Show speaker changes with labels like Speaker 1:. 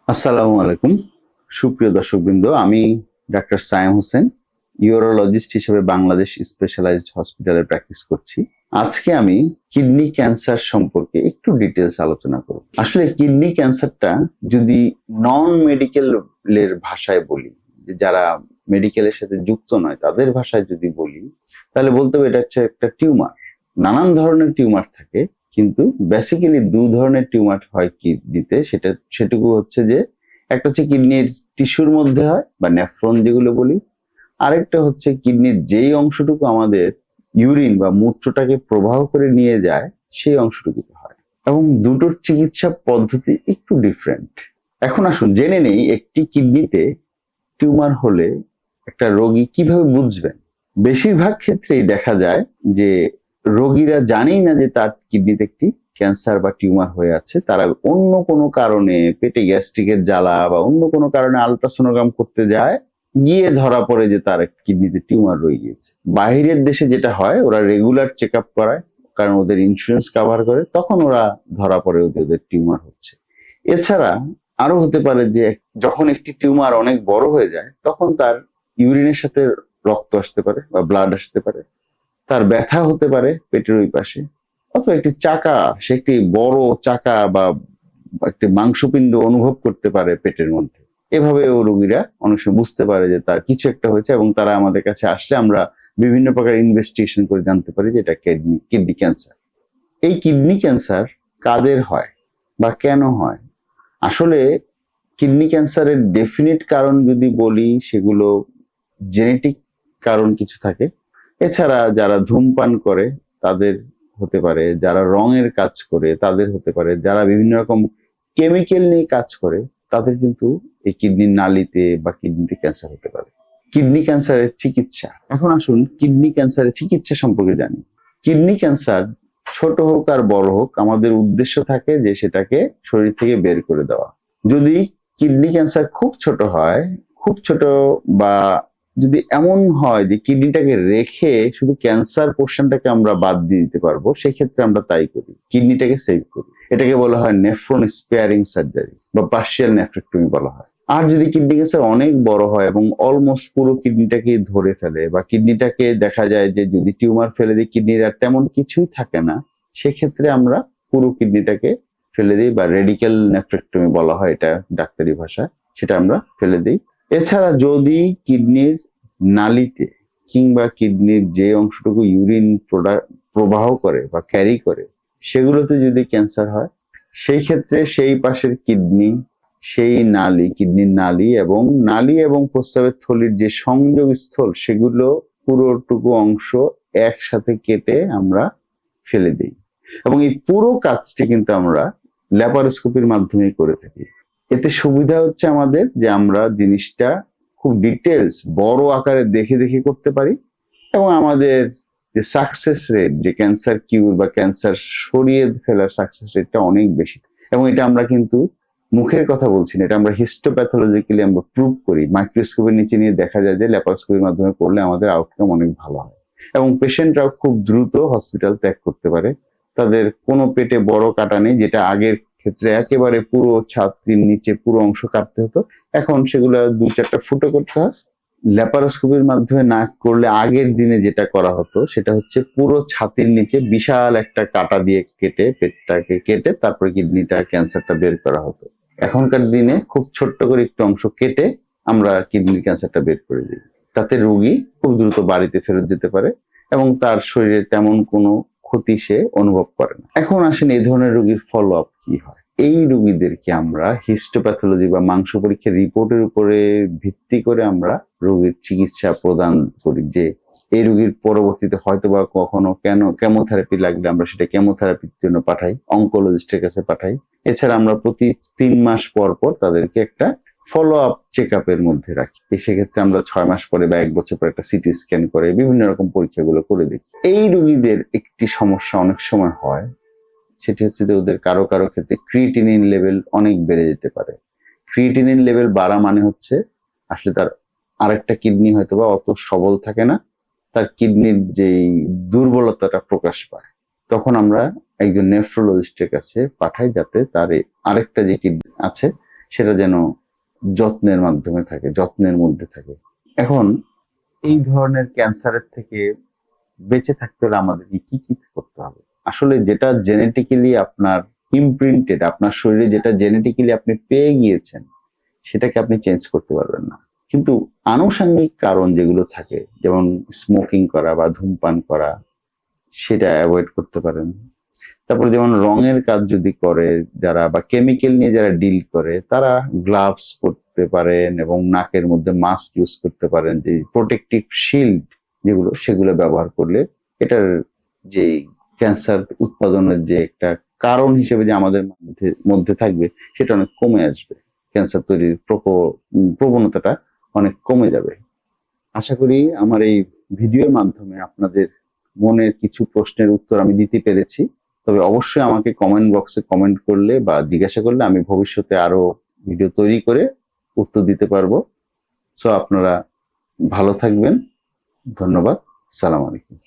Speaker 1: আসসালামু আলাইকুম সুপ্রিয় দর্শকবৃন্দ, আমি ডাক্তার সায়েম হোসেন, ইউরোলজিস্ট হিসেবে বাংলাদেশ স্পেশালাইজড হসপিটালে প্র্যাকটিস করছি। আজকে আমি কিডনি ক্যান্সার সম্পর্কে একটু ডিটেলস আলোচনা করব। আসলে কিডনি ক্যান্সারটা যদি নন মেডিকেলের ভাষায় বলি, যে যারা মেডিকেলের সাথে যুক্ত নয় তাদের ভাষায় যদি বলি, তাহলে বলতে হবে এটা হচ্ছে একটা টিউমার। নানান ধরনের টিউমার থাকে, কিন্তু বেসিক্যালি দু ধরনের টিউমার হয় কিডনিতে। সেটুকু হচ্ছে যে একটা হচ্ছে কিডনির টিস্যুর মধ্যে হয় বা নেফ্রন যেগুলো বলি, আরেকটা হচ্ছে কিডনির যেই অংশটুকু আমাদের ইউরিন বা মূত্রটাকে প্রবাহ করে নিয়ে যায় সেই অংশটুকুতে হয়, এবং দুটোর চিকিৎসা পদ্ধতি একটু ডিফারেন্ট। এখন আসুন জেনে নেই একটি কিডনিতে টিউমার হলে একটা রোগী কিভাবে বুঝবেন। বেশিরভাগ ক্ষেত্রেই দেখা যায় যে রোগীরা জানেই না যে তার কিডনিতে একটি ক্যান্সার বা টিউমার হয়ে আছে। তারা অন্য কোনো কারণে পেটে গ্যাস্ট্রিকের জ্বালা বা অন্য কোনো কারণে আলট্রাসোনোগ্রাম করতে যায়, গিয়ে ধরা পড়ে যে তার কিডনিতে টিউমার রয়ে গিয়েছে। বাইরের দেশে যেটা হয়, ওরা রেগুলার চেক আপ করায়, কারণ ওদের ইন্স্যুরেন্স কাভার করে, তখন ওরা ধরা পড়ে ওদের টিউমার হচ্ছে। এছাড়া আরো হতে পারে যে যখন একটি টিউমার অনেক বড় হয়ে যায়, তখন তার ইউরিনের সাথে রক্ত আসতে পারে বা ব্লাড আসতে পারে, তার ব্যথা হতে পারে পেটের ওই পাশে, অথবা একটি চাকা, সে একটি বড় চাকা বা একটি মাংসপিণ্ড অনুভব করতে পারে পেটের মধ্যে। এভাবে ও রোগীরা অনেক সময় বুঝতে পারে যে তার কিছু একটা হয়েছে, এবং তারা আমাদের কাছে আসলে আমরা বিভিন্ন প্রকার ইনভেস্টিগেশন করে জানতে পারি যে এটা কিডনি ক্যান্সার। এই কিডনি ক্যান্সার কাদের হয় বা কেন হয়? আসলে কিডনি ক্যান্সারের ডেফিনিট কারণ যদি বলি, সেগুলো জেনেটিক কারণ কিছু থাকে। এছাড়া যারা ধূমপান করে তাদের হতে পারে, যারা রঙের কাজ করে তাদের হতে পারে, যারা বিভিন্ন রকম কেমিক্যাল নিয়ে কাজ করে তাদের কিন্তু এই কিডনির নালিতে বা কিডনিতে ক্যান্সার হতে পারে। কিডনি ক্যান্সারের চিকিৎসা, এখন আসুন কিডনি ক্যান্সারের চিকিৎসা সম্পর্কে জানি। কিডনি ক্যান্সার ছোট হোক আর বড় হোক, আমাদের উদ্দেশ্য থাকে যে সেটাকে শরীর থেকে বের করে দেওয়া। যদি কিডনি ক্যান্সার খুব ছোট হয়, খুব ছোট, বা যদি এমন হয় যে কিডনিটাকে রেখে শুধু ক্যান্সার পোর্শনটাকে আমরা বাদ দিয়ে দিতে পারবো, সেক্ষেত্রে আমরা তাই করি, কিডনিটাকে সেভ করি। এটাকে বলা হয় নেফ্রন স্পেয়ারিং সার্জারি বা পার্শিয়াল নেফ্রেক্টমি বলা হয়। আর যদি কিডনি ক্যান্সার অনেক বড় হয় এবং অলমোস্ট পুরো কিডনিটাকে ধরে ফেলে, বা কিডনিটাকে দেখা যায় যে যদি টিউমার ফেলে দিই কিডনির আর তেমন কিছুই থাকে না, সেক্ষেত্রে আমরা পুরো কিডনিটাকে ফেলে দিই, বা রেডিক্যাল নেফ্রেক্টমি বলা হয় এটা ডাক্তারি ভাষায়, সেটা আমরা ফেলে দিই। এছাড়া যদি কিডনির নালিতে কিংবা কিডনির যে অংশটুকু ইউরিন প্রবাহ করে বা ক্যারি করে, সেগুলোতে যদি ক্যান্সার হয়, সেই ক্ষেত্রে সেই পাশের কিডনি, সেই নালী, কিডনির নালী এবং প্রস্রাবের থলির যে সংযোগ স্থল, সেগুলো পুরোটুকু অংশ একসাথে কেটে আমরা ফেলে দিই। এবং এই পুরো কাজটি কিন্তু আমরা ল্যাপারোস্কোপির মাধ্যমে করে থাকি। এতে সুবিধা হচ্ছে আমাদের যে আমরা জিনিসটা খুব ডিটেলস বড় আকারে দেখে দেখে করতে পারি, এবং আমাদের যে সাকসেস রেট, যে ক্যান্সার কিউর বা ক্যান্সার সরিয়ে ফেলার সাকসেস রেটটা অনেক বেশি। এবং এটা আমরা কিন্তু মুখের কথা বলছি না, এটা আমরা হিস্টোপ্যাথোলজিক্যালি আমরা প্রুভ করি। মাইক্রোস্কোপের নিচে নিয়ে দেখা যায় যে ল্যাপারোস্কোপির মাধ্যমে করলে আমাদের আউটকাম অনেক ভালো হয়, এবং পেশেন্টরাও খুব দ্রুত হসপিটাল ত্যাগ করতে পারে। তাদের কোনো পেটে বড় কাটা নেই, যেটা আগের ক্ষেত্রে একেবারে পুরো ছাতির নিচে পুরো অংশ কাটতে হতো, এখন সেগুলো দু চারটা ফুটো করতে হয়। ল্যাপারোস্কোপির মাধ্যমে না করলে আগের দিনে যেটা করা হতো সেটা হচ্ছে পুরো ছাতির নিচে বিশাল একটা কাটা দিয়ে কেটে, পেটটাকে কেটে তারপরে কিডনিটা ক্যান্সারটা বের করা হতো। এখনকার দিনে খুব ছোট্ট করে একটু অংশ কেটে আমরা কিডনি ক্যান্সারটা বের করে দিই, তাতে রোগী খুব দ্রুত বাড়িতে ফেরত যেতে পারে এবং তার শরীরে তেমন কোনো ক্ষতি সে অনুভব করে না। এখন আসেন এই ধরনের রোগীর ফলো আপ কি হয়। এই রোগীদেরকে আমরা হিস্টোপ্যাথোলজি বা মাংস পরীক্ষার রিপোর্টের উপরে ভিত্তি করে আমরা রোগীর চিকিৎসা প্রদান করি, যে এই রোগীর পরবর্তীতে হয়তো বা কখনো কেমোথেরাপি লাগলে আমরা সেটা কেমোথেরাপির জন্য পাঠাই, অনকোলজিস্টের কাছে পাঠাই। এছাড়া আমরা প্রতি 3 মাস পর পর তাদেরকে একটা ফলো আপ চেক আপের মধ্যে রাখি। সেক্ষেত্রে আমরা 6 মাস পরে বা 1 বছর পরে একটা সিটি স্ক্যান করে বিভিন্ন রকম পরীক্ষাগুলো করে দেখি। এই রোগীদের একটি সমস্যা অনেক সময় হয়, সেটি হচ্ছে যে ওদের কারো কারো ক্ষেত্রে ক্রিয়েটিনিন লেভেল অনেক বেড়ে যেতে পারে। ক্রিয়েটিনিন লেভেল বাড়া মানে হচ্ছে আসলে তার আরেকটা কিডনি হয়তো বা অত সবল থাকে না, তার কিডনির যেই দুর্বলতাটা প্রকাশ পায়। তখন আমরা একজন নেফ্রোলজিস্টের কাছে পাঠাই, যাতে তার আরেকটা যে কিডনি আছে সেটা যেন যত্নের মাধ্যমে থাকে, যত্নের মধ্যে থাকে। এখন এই ধরনের ক্যান্সারের থেকে বেঁচে থাকতে হলে আমাদের কি কি করতে হবে? আসলে যেটা জেনেটিক্যালি আপনার ইমপ্রিন্টেড, আপনার শরীরে যেটা জেনেটিক্যালি আপনি পেয়ে গিয়েছেন, সেটাকে আপনি চেঞ্জ করতে পারবেন না। কিন্তু আনুষঙ্গিক কারণ যেগুলো থাকে, যেমন স্মোকিং করা বা ধূমপান করা, সেটা অ্যাভয়েড করতে পারেন। তারপরে যেমন রঙের কাজ যদি করে যারা, বা কেমিক্যাল নিয়ে যারা ডিল করে, তারা গ্লাভস পরতে পারেন এবং নাকের মধ্যে মাস্ক ইউজ করতে পারেন। যে প্রোটেকটিভ শিল্ড যেগুলো, সেগুলো ব্যবহার করলে এটার যে ক্যান্সার উৎপাদনের যে একটা কারণ হিসেবে যে আমাদের মধ্যে থাকবে, সেটা অনেক কমে আসবে। ক্যান্সার তৈরির প্রবণতাটা অনেক কমে যাবে। আশা করি আমার এই ভিডিওর মাধ্যমে আপনাদের মনের কিছু প্রশ্নের উত্তর আমি দিতে পেরেছি। তবে অবশ্যই আমাকে কমেন্ট বক্সে কমেন্ট করলে বা জিজ্ঞাসা করলে আমি ভবিষ্যতে আরো ভিডিও তৈরি করে উত্তর দিতে পারবো। সো আপনারা ভালো থাকবেন। ধন্যবাদ। সালাম আলাইকুম।